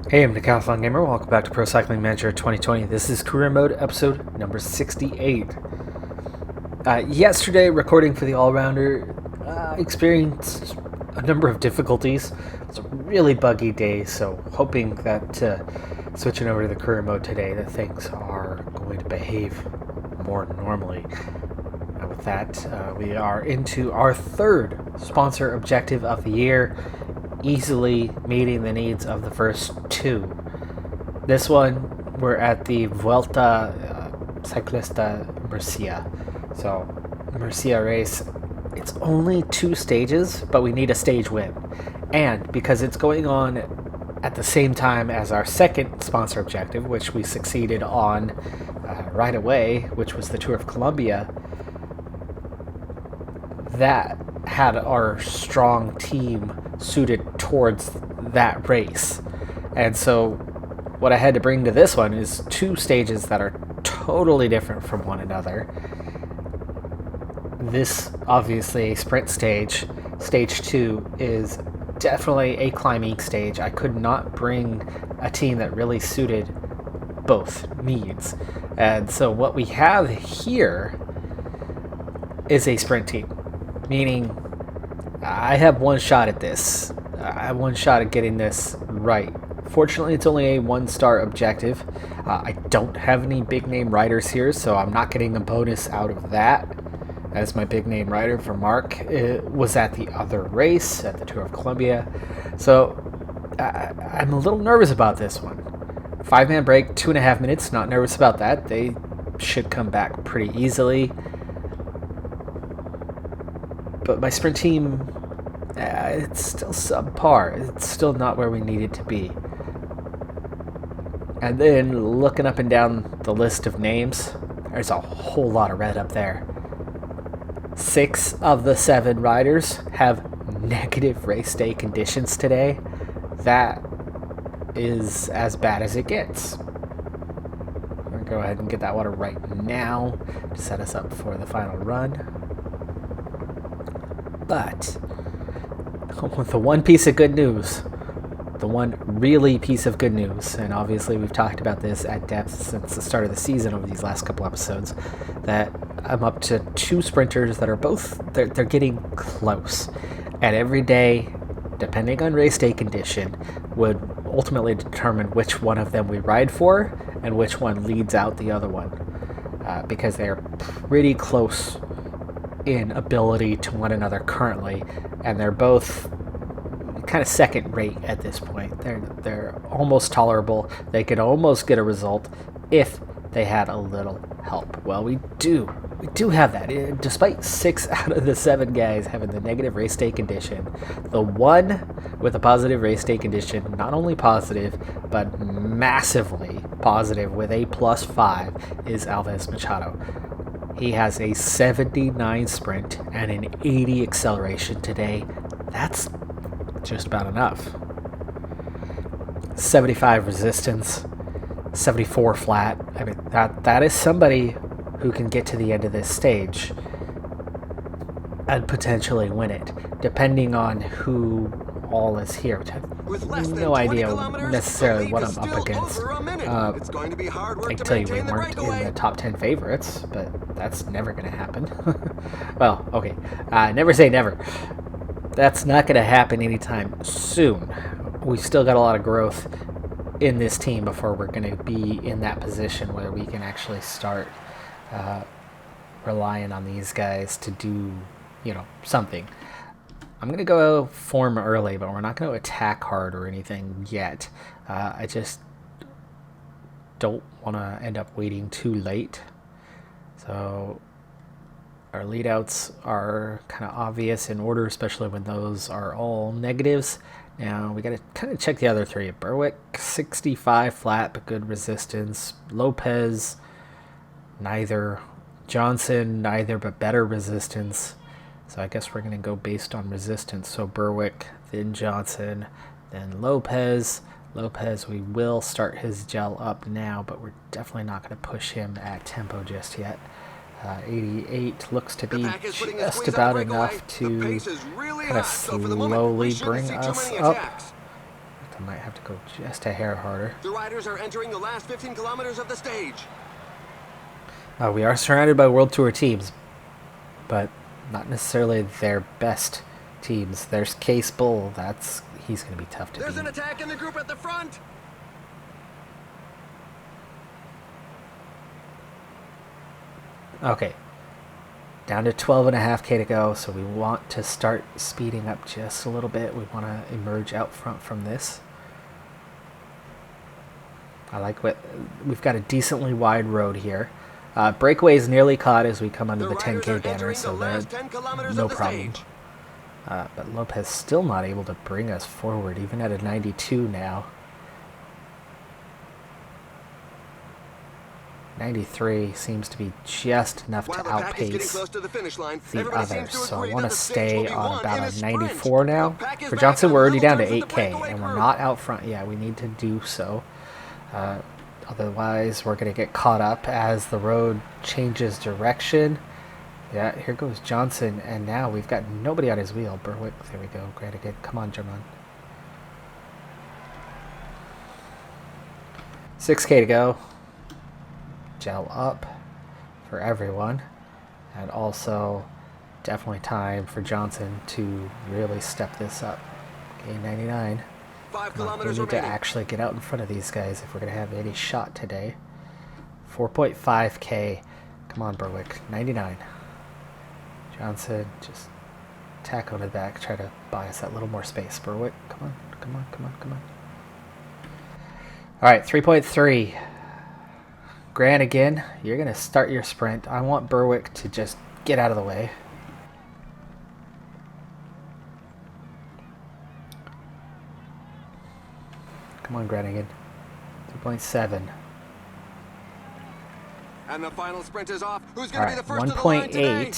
Hey, I'm Decathlon Gamer. Welcome back to Pro Cycling Manager 2020. This is Career Mode episode number 68. Yesterday, recording for the All-Rounder, experienced a number of difficulties. It's a really buggy day, so hoping that switching over to the Career Mode today, that things are going to behave more normally. With that, we are into our third sponsor objective of the year, easily meeting the needs of the first two. This one, we're at the Vuelta Ciclista Murcia. So, Murcia race, it's only 2 stages, but we need a stage win. And because it's going on at the same time as our second sponsor objective, which we succeeded on right away, which was the Tour of Colombia, that had our strong team suited towards that race. And so what I had to bring to this one is 2 stages that are totally different from one another. This, obviously, a sprint stage. Stage 2 is definitely a climbing stage. I could not bring a team that really suited both needs. And so what we have here is a sprint team, meaning I have one shot at this. I have one shot at getting this right. Fortunately, it's only a 1-star objective. I don't have any big name riders here, so I'm not getting a bonus out of that, as my big name rider for Mark was at the other race, at the Tour of Colombia. So I'm a little nervous about this one. 5-man break, 2.5 minutes. Not nervous about that. They should come back pretty easily. But my sprint team, it's still subpar. It's still not where we need it to be. And then looking up and down the list of names, there's a whole lot of red up there. 6 of the 7 riders have negative race day conditions today. That is as bad as it gets. I'm going to go ahead and get that water right now to set us up for the final run. But with the one piece of good news, the one really piece of good news, and obviously we've talked about this at depth since the start of the season over these last couple episodes, that I'm up to 2 sprinters that are both, they're getting close. And every day, depending on race day condition, would ultimately determine which one of them we ride for and which one leads out the other one. Because they're pretty close in ability to one another currently, and they're both kind of second rate at this point. They're almost tolerable. They could almost get a result if they had a little help. Well, we do have that. Despite 6 out of the 7 guys having the negative race day condition, the one with a positive race day condition, not only positive but massively positive with a +5, is Alves Machado. He has a 79 sprint and an 80 acceleration today. That's just about enough. 75 resistance, 74 flat. I mean, that is somebody who can get to the end of this stage and potentially win it, depending on who all is here. I have no idea necessarily what I'm up against. I can tell you we weren't in the top 10 favorites, but that's never going to happen. Well, okay, never say never. That's not going to happen anytime soon. We still got a lot of growth in this team before we're going to be in that position where we can actually start relying on these guys to do, something. I'm going to go form early, but we're not going to attack hard or anything yet. I just don't want to end up waiting too late. So our leadouts are kind of obvious in order, especially when those are all negatives. Now we got to kind of check the other 3. Berwick, 65 flat, but good resistance. Lopez, neither. Johnson, neither, but better resistance. So I guess we're going to go based on resistance. So Berwick, then Johnson, then Lopez. Lopez, we will start his gel up now, but we're definitely not going to push him at tempo just yet. 88 looks to be just about enough to kind of slowly bring us up. Johnson might have to go just a hair harder. The riders are entering the last 15 kilometers of the stage. We are surrounded by World Tour teams, but not necessarily their best teams. There's Case Bull. He's going to be tough to beat. There's an attack in the group at the front. Okay. Down to 12.5K to go, so we want to start speeding up just a little bit. We want to emerge out front from this. I like what we've got a decently wide road here. Breakaway is nearly caught as we come under the 10K banner, so there's no problem. But Lopez still not able to bring us forward, even at a 92 now. 93 seems to be just enough to outpace the others. So I want to stay on about a 94 now. For Johnson, we're already down to 8K, and we're not out front yet. We need to do so. Otherwise, we're going to get caught up as the road changes direction. Yeah, here goes Johnson, and now we've got nobody on his wheel. Berwick, there we go. Great again. Come on, German. 6K to go. Gel up for everyone. And also, definitely time for Johnson to really step this up. Okay, 99. 5 kilometers we need remaining. to actually get out in front of these guys if we're going to have any shot today. 4.5K. Come on, Berwick. 99. Johnson, just tack on the back. Try to buy us that little more space. Berwick, come on, come on, come on, come on. All right, 3.3. Grant again. You're going to start your sprint. I want Berwick to just get out of the way. Come on, Granigan. 2.7. And the final sprint is off. Who's going to be the first to the 1.8. line today?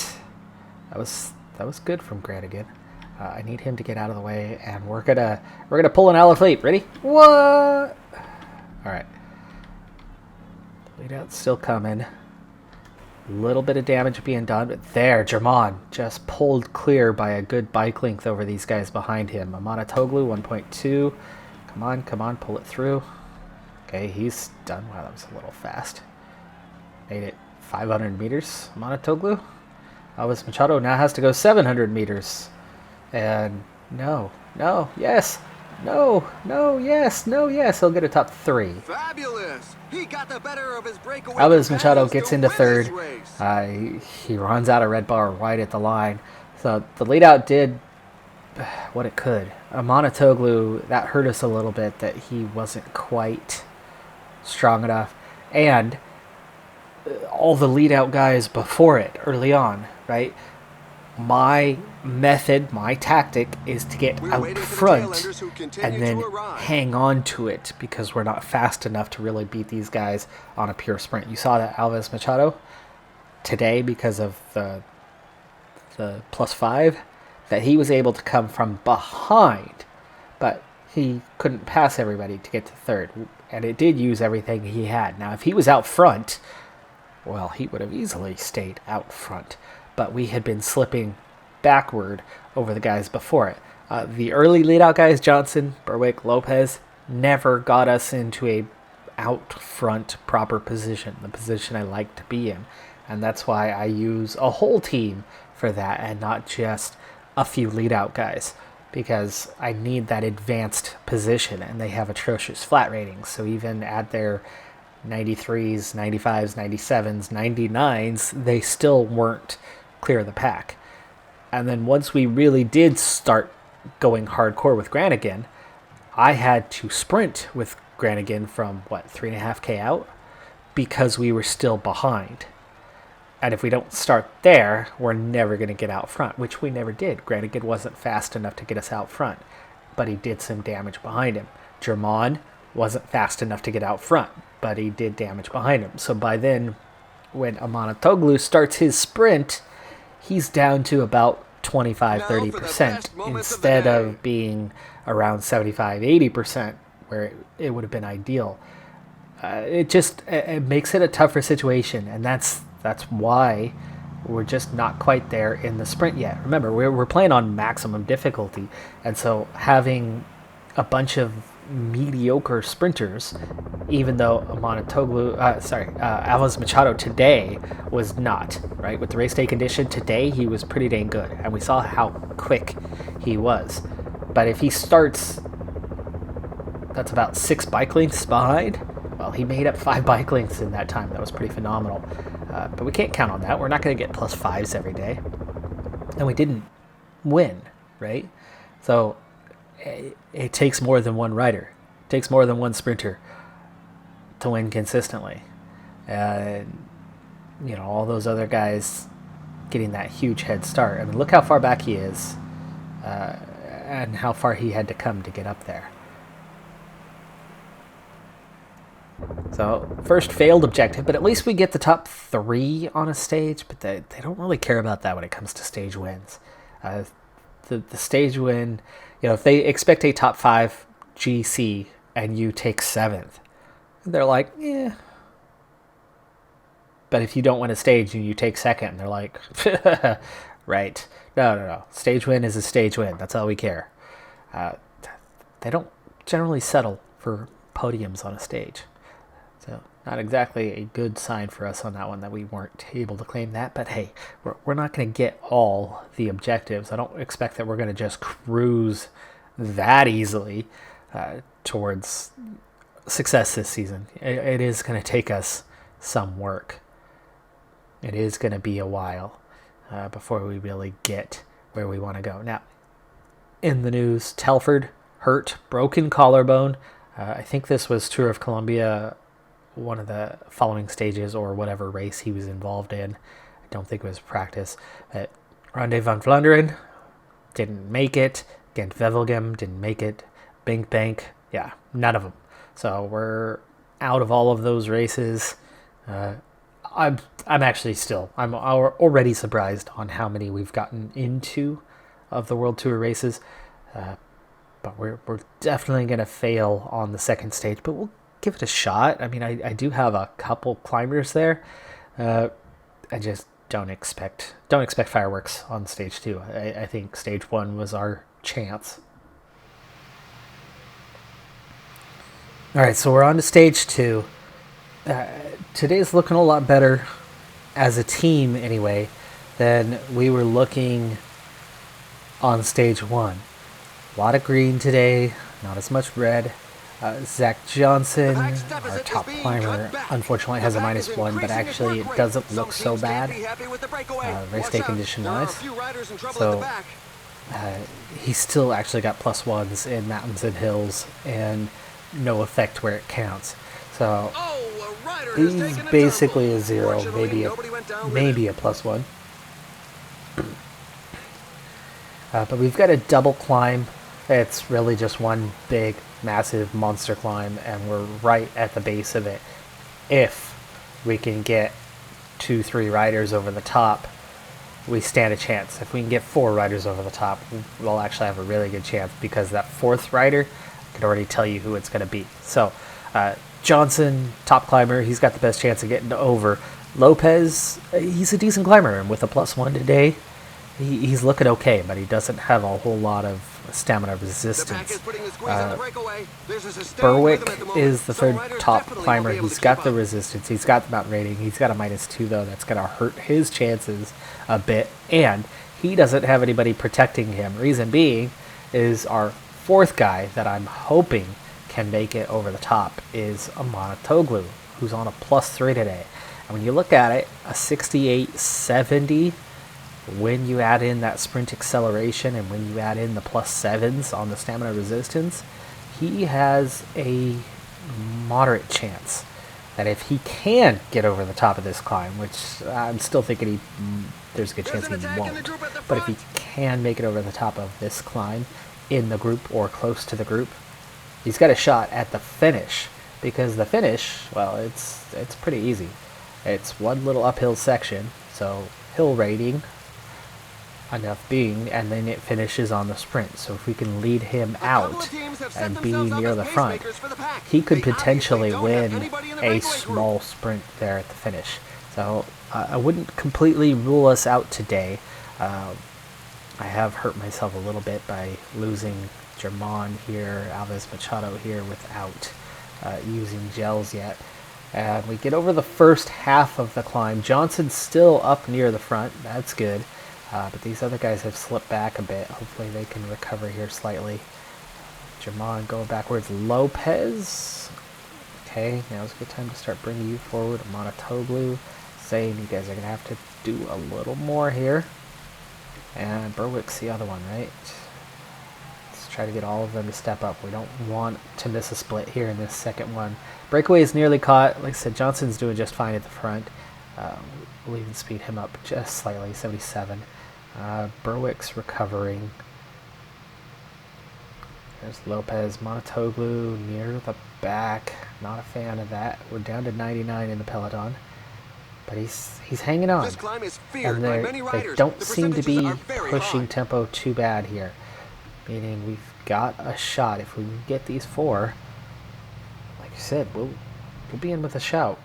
That was good from Granigan. I need him to get out of the way, and we're gonna pull an Alafleet. Ready? What? All right. Lead out's still coming. A little bit of damage being done, but there, German just pulled clear by a good bike length over these guys behind him. Amanatoglu, 1.2. Come on, come on, pull it through. Okay, he's done. Wow, that was a little fast. Made it 500 meters, Amanatoglu. Alves Machado now has to go 700 meters. And no, yes, no, yes. He'll get a top 3. Fabulous! He got the better of his breakaway. Alves Machado companions gets to into win this third. race. He runs out a red bar right at the line. So the lead out did what it could. Amanatoglu, that hurt us a little bit that he wasn't quite strong enough. And all the lead out guys before it early on, right? My method, my tactic is to get out front and then hang on to it because we're not fast enough to really beat these guys on a pure sprint. You saw that Alves Machado today because of the +5 that he was able to come from behind, but he couldn't pass everybody to get to third, and it did use everything he had. Now, if he was out front, well, he would have easily stayed out front, but we had been slipping backward over the guys before it. The early lead-out guys, Johnson, Berwick, Lopez, never got us into a out front proper position, the position I like to be in, and that's why I use a whole team for that and not just a few lead-out guys, because I need that advanced position, and they have atrocious flat ratings, so even at their 93s, 95s, 97s, 99s, they still weren't clear of the pack. And then once we really did start going hardcore with Granigan, I had to sprint with Granigan from, 3.5K out? Because we were still behind. And if we don't start there, we're never going to get out front, which we never did. Granigan wasn't fast enough to get us out front, but he did some damage behind him. German wasn't fast enough to get out front, but he did damage behind him. So by then, when Amanatoglu starts his sprint, he's down to about 25-30% instead of being around 75-80%, where it would have been ideal. It makes it a tougher situation, and that's why we're just not quite there in the sprint yet. Remember, we're playing on maximum difficulty, and so having a bunch of mediocre sprinters, even though Alves Machado today was not, right? With the race day condition, today he was pretty dang good, and we saw how quick he was. But if he starts, that's about 6 bike lengths behind, well, he made up 5 bike lengths in that time. That was pretty phenomenal. But we can't count on that. We're not going to get +5s every day. And we didn't win, right? So it takes more than one rider. It takes more than one sprinter to win consistently. And, all those other guys getting that huge head start. I mean, look how far back he is and how far he had to come to get up there. So, first failed objective, but at least we get the top 3 on a stage, but they don't really care about that when it comes to stage wins. The stage win, if they expect a top 5 GC and you take 7th, they're like, yeah. But if you don't win a stage and you take 2nd, they're like, right. No. Stage win is a stage win. That's all we care. They don't generally settle for podiums on a stage. So not exactly a good sign for us on that one that we weren't able to claim that. But hey, we're not going to get all the objectives. I don't expect that we're going to just cruise that easily towards success this season. It is going to take us some work. It is going to be a while before we really get where we want to go. Now, in the news, Telford hurt, broken collarbone. I think this was Tour of Colombia, one of the following stages or whatever race he was involved in. I don't think it was practice. Ronde van Vlaanderen didn't make it. Gent Wevelgem didn't make it. Bank, yeah, none of them. So we're out of all of those races. I'm already surprised on how many we've gotten into of the World Tour races. But we're definitely going to fail on the second stage, but we'll give it a shot. I mean, I do have a couple climbers there. I just don't expect fireworks on stage 2. I think stage 1 was our chance. All right, so we're on to stage 2. Today's looking a lot better as a team anyway than we were looking on stage 1. A lot of green today, not as much red. Zach Johnson, our top climber, unfortunately has a -1, but actually it doesn't look so bad race day condition wise. So he's still actually got +1s in mountains and hills and no effect where it counts. So he's basically a 0, maybe a +1. But we've got a double climb. It's really just one big, massive monster climb, and we're right at the base of it. If we can get 2-3 riders over the top, we stand a chance. If we can get 4 riders over the top, we'll actually have a really good chance, because that 4th rider, I can already tell you who it's going to be. So, Johnson, top climber, he's got the best chance of getting over. Lopez, he's a decent climber, and with a +1 today, he's looking okay, but he doesn't have a whole lot of stamina resistance. Berwick is the 3rd top climber. He's got the resistance. He's got the mountain rating. He's got a -2, though. That's going to hurt his chances a bit. And he doesn't have anybody protecting him. Reason being is our 4th guy that I'm hoping can make it over the top is Amanatoglu, who's on a +3 today. And when you look at it, a 68.70, when you add in that sprint acceleration and when you add in the +7s on the stamina resistance, he has a moderate chance that if he can get over the top of this climb, which I'm still thinking there's a good chance he won't, but if he can make it over the top of this climb in the group or close to the group, he's got a shot at the finish, because the finish, well, it's pretty easy. It's one little uphill section, so hill rating enough being, and then it finishes on the sprint. So if we can lead him out and be near the front, he could potentially win a small sprint there at the finish. So I wouldn't completely rule us out today. I have hurt myself a little bit by losing German here, Alves Machado here without using gels yet. And we get over the first half of the climb. Johnson's still up near the front. That's good. But these other guys have slipped back a bit. Hopefully they can recover here slightly. German going backwards. Lopez. Okay, now's a good time to start bringing you forward. Monotoglu saying you guys are going to have to do a little more here. And Berwick's the other one, right? Let's try to get all of them to step up. We don't want to miss a split here in this second one. Breakaway is nearly caught. Like I said, Johnson's doing just fine at the front. We'll even speed him up just slightly, 77. Berwick's recovering. There's Lopez. Monotoglu near the back. Not a fan of that. We're down to 99 in the Peloton. But he's hanging on. This climb is feared And by many they riders. don't The seem to percentages be are very pushing high. tempo too bad here. Meaning we've got a shot. If we can get these 4, like I said, we'll be in with a shout.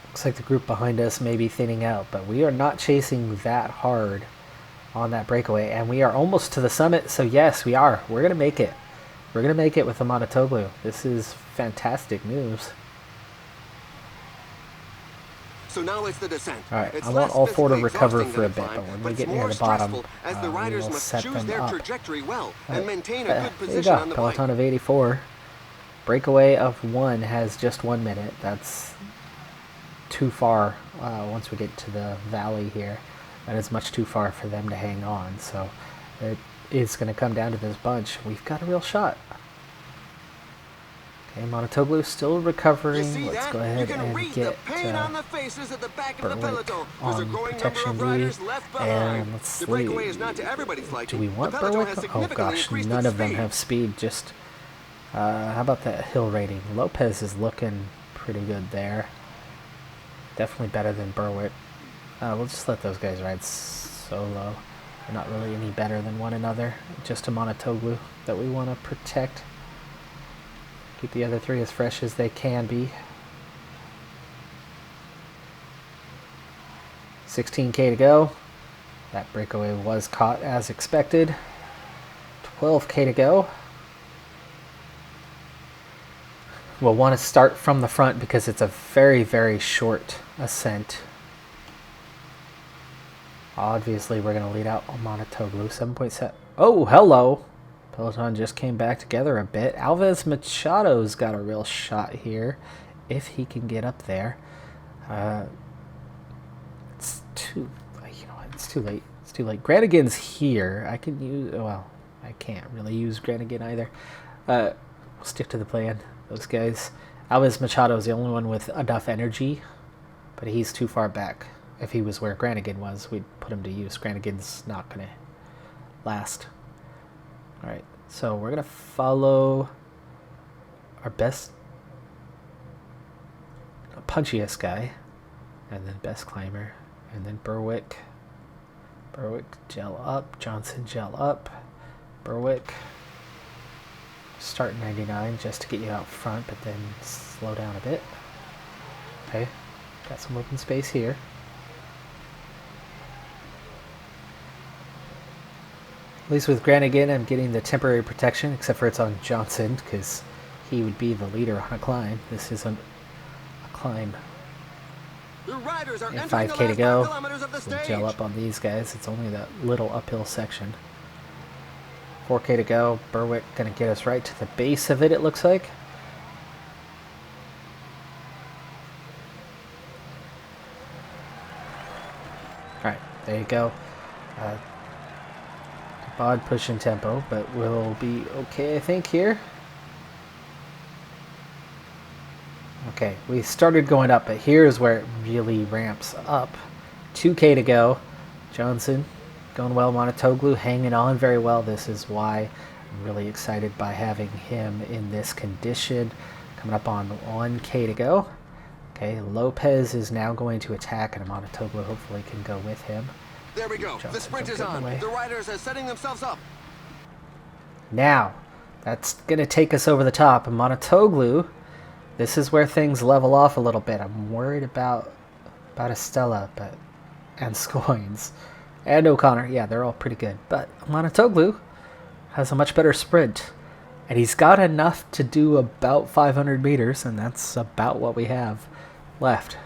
Looks like the group behind us may be thinning out, but we are not chasing that hard on that breakaway, and we are almost to the summit, so yes, we are. We're going to make it. We're going to make it with the Monotoglu. This is fantastic news. So now it's the descent. All right, It's I want less all 4 to physically recover exhausting for a than bit, climb, but when we it's get near more the bottom, stressful as the we riders will must set choose them their up. trajectory well and maintain a There good you position go, on the Peloton bike. of 84. Breakaway of 1 has just 1 minute. That's too far once we get to the valley here. That is much too far for them to hang on, so it is going to come down to this bunch. We've got a real shot. Okay, Monotoglu still You recovering. see Let's that? go You ahead can and read get the pain on the faces at the back of the Berwick peloton. There's a on growing number protection of D. riders left behind. And let's The see. breakaway is not to everybody's liking. Do we want the peloton Berwick? has Oh significantly gosh, increased none its of them speed. have speed. Just how about that hill rating? Lopez is looking pretty good there. Definitely better than Berwick. We'll just let those guys ride solo. They're not really any better than one another. Just a Monotoglu that we want to protect. Keep the other 3 as fresh as they can be. 16K to go. That breakaway was caught as expected. 12K to go. We'll want to start from the front because it's a very, very short ascent. Obviously, we're going to lead out on Monotoglu. 7.7. Oh, hello. Peloton just came back together a bit. Alves Machado's got a real shot here if he can get up there. It's too, you know what, it's too late. It's too late. Granigan's here. I can use, well, I can't really use Granigan either. We'll stick to the plan. Those guys. Alves Machado's the only one with enough energy, but he's too far back. If he was where Granigan was, we'd put him to use. Granigan's not going to last. Alright, so we're going to follow our best, punchiest guy, and then best climber, and then Berwick. Berwick, gel up. Johnson, gel up. Berwick, start 99 just to get you out front, but then slow down a bit. Okay, got some open space here. At least with Granigan, I'm getting the temporary protection, except for it's on Johnson, because he would be the leader on a climb. This isn't a climb. The riders are And entering 5K the to last go. 5 kilometers of the We'll stage. gel up on these guys. It's only that little uphill section. 4K to go. Berwick going to get us right to the base of it, it looks like. Alright, there you go. Odd pushing tempo, but we'll be okay, I think, here. Okay, we started going up, but here's where it really ramps up. 2K to go. Johnson going well. Monotoglu hanging on very well. This is why I'm really excited by having him in this condition. Coming up on 1K to go. Okay, Lopez is now going to attack, and Monotoglu hopefully can go with him. There we go. Johnson, The sprint don't is get in the on. way. The riders are setting themselves up. Now, that's going to take us over the top. And Monotoglu, this is where things level off a little bit. I'm worried about Estella and Scoins. and O'Connor. Yeah, they're all pretty good. But Monotoglu has a much better sprint. And he's got enough to do about 500 meters, and that's about what we have left.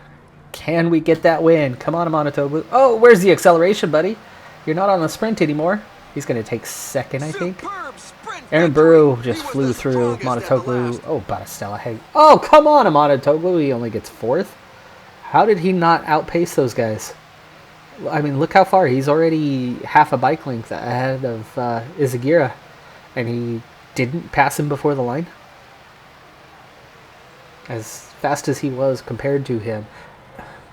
Can we get that win? Come on, Monotoglu. Oh, where's the acceleration, buddy? You're not on the sprint anymore. He's going to take second, I think. Aaron Burrow just flew through Monotoglu. Oh, Battistella. Hey. Oh, come on, Monotoglu. He only gets fourth. How did he not outpace those guys? I mean, look how far. He's already half a bike length ahead of Izaguirre. And he didn't pass him before the line. As fast as he was compared to him,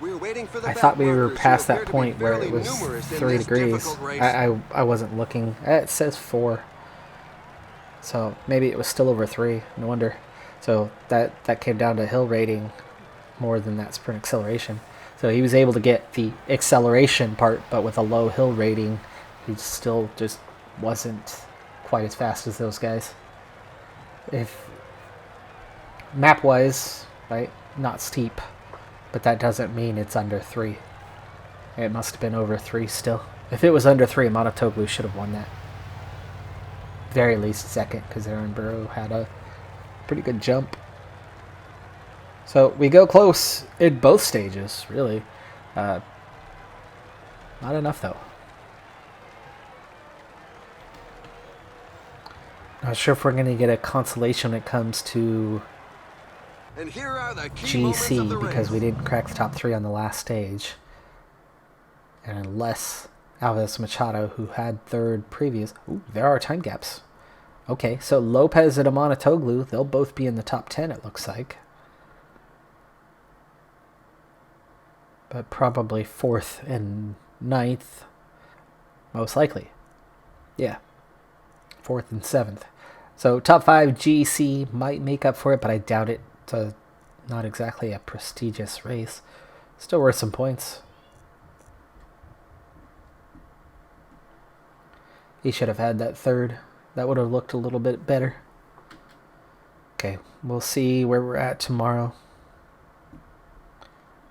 I thought we were past that point where it was 3 degrees. I wasn't looking. It says 4. So maybe it was still over 3. No wonder. So that came down to hill rating more than that sprint acceleration. So he was able to get the acceleration part, but with a low hill rating, he still just wasn't quite as fast as those guys. If map-wise, right, not steep, but that doesn't mean it's under 3. It must have been over 3 still. If it was under 3, Monotoglu should have won that. Very least second, because Aaron Burrow had a pretty good jump. So we go close in both stages, really. Not enough, though. Not sure if we're going to get a consolation when it comes to and here are the key GC, the because race. we didn't crack the top 3 on the last stage. And unless Alves Machado, who had 3rd previous... Ooh, there are time gaps. Okay, so Lopez and Monotoglu, they'll both be in the top 10, it looks like. But probably 4th and 9th, most likely. Yeah. 4th and 7th. So top 5 GC might make up for it, but I doubt it. It's not exactly a prestigious race. Still worth some points. He should have had that 3rd. That would have looked a little bit better. Okay, we'll see where we're at tomorrow.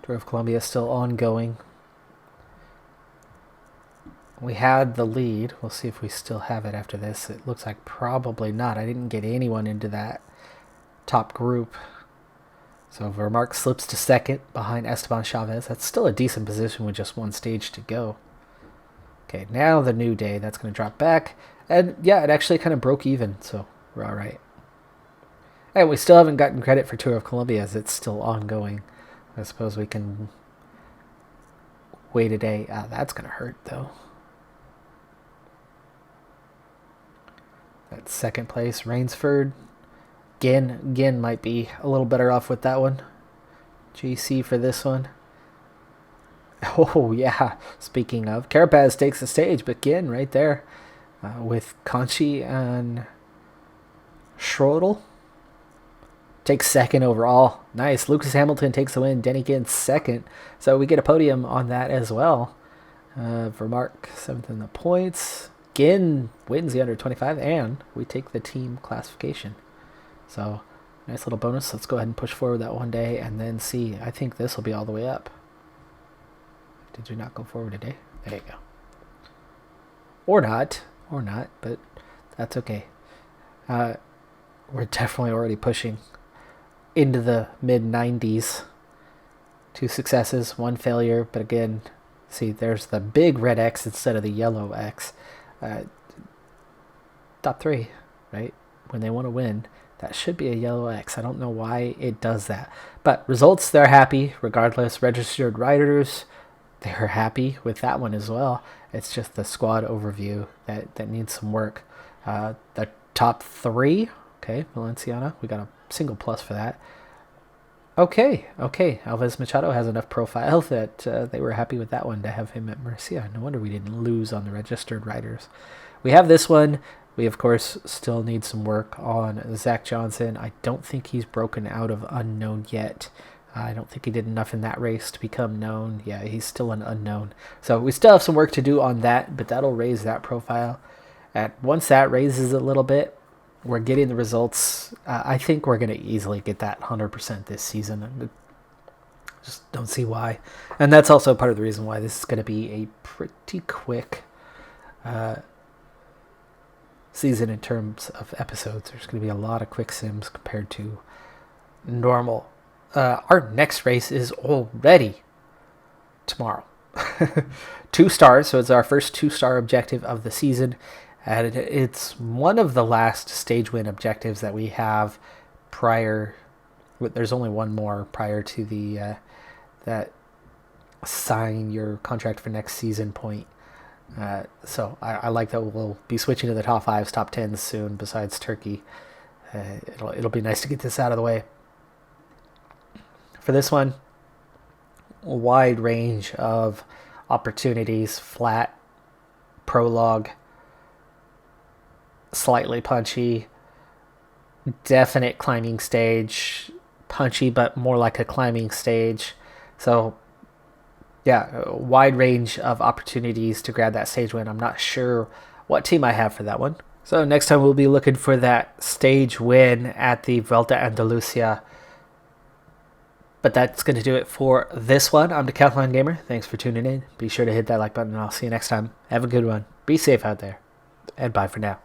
Tour of Colombia is still ongoing. We had the lead. We'll see if we still have it after this. It looks like probably not. I didn't get anyone into that top group. So Vermark slips to 2nd behind Esteban Chavez. That's still a decent position with just 1 stage to go. Okay, now the new day. That's going to drop back. And yeah, it actually kind of broke even, so we're all right. And we still haven't gotten credit for Tour of Colombia as it's still ongoing. I suppose we can wait a day. That's going to hurt, though. That 2nd place, Rainsford. Ginn might be a little better off with that one. GC for this one. Oh, yeah. Speaking of, Carapaz takes the stage, but Ginn right there with Conchi and Schrodel takes 2nd overall. Nice. Lucas Hamilton takes the win. Denny Ginn 2nd. So we get a podium on that as well. Vermark 7th in the points. Ginn wins the under 25, and we take the team classification. So, nice little bonus. Let's go ahead and push forward that one day and then see. I think this will be all the way up. Did you not go forward today? There you go. Or not, but that's okay. We're definitely already pushing into the mid-90s. 2 successes, 1 failure, but again, see, there's the big red X instead of the yellow X. Top 3, right? When they want to win, that should be a yellow X. I don't know why it does that. But results, they're happy regardless. Registered riders, they're happy with that one as well. It's just the squad overview that needs some work. The top 3, okay, Valenciana, we got a single plus for that. Okay. Alves Machado has enough profile that they were happy with that one to have him at Murcia. No wonder we didn't lose on the registered riders. We have this one. We, of course, still need some work on Zach Johnson. I don't think he's broken out of unknown yet. I don't think he did enough in that race to become known. Yeah, he's still an unknown. So we still have some work to do on that, but that'll raise that profile. And once that raises a little bit, we're getting the results. I think we're going to easily get that 100% this season. Just don't see why. And that's also part of the reason why this is going to be a pretty quick season in terms of episodes. There's going to be a lot of quick sims compared to normal. Our next race is already tomorrow. 2 stars, so it's our first 2-star objective of the season, and it's one of the last stage win objectives that we have prior. There's only one more prior to the that sign your contract for next season point. So I like that we'll be switching to the top 5s, top 10s soon. Besides Turkey, it'll be nice to get this out of the way. For this one, a wide range of opportunities: flat, prologue, slightly punchy, definite climbing stage, punchy but more like a climbing stage. So yeah, a wide range of opportunities to grab that stage win. I'm not sure what team I have for that one. So next time we'll be looking for that stage win at the Vuelta Andalusia. But that's going to do it for this one. I'm Decathlon Gamer. Thanks for tuning in. Be sure to hit that like button, and I'll see you next time. Have a good one. Be safe out there. And bye for now.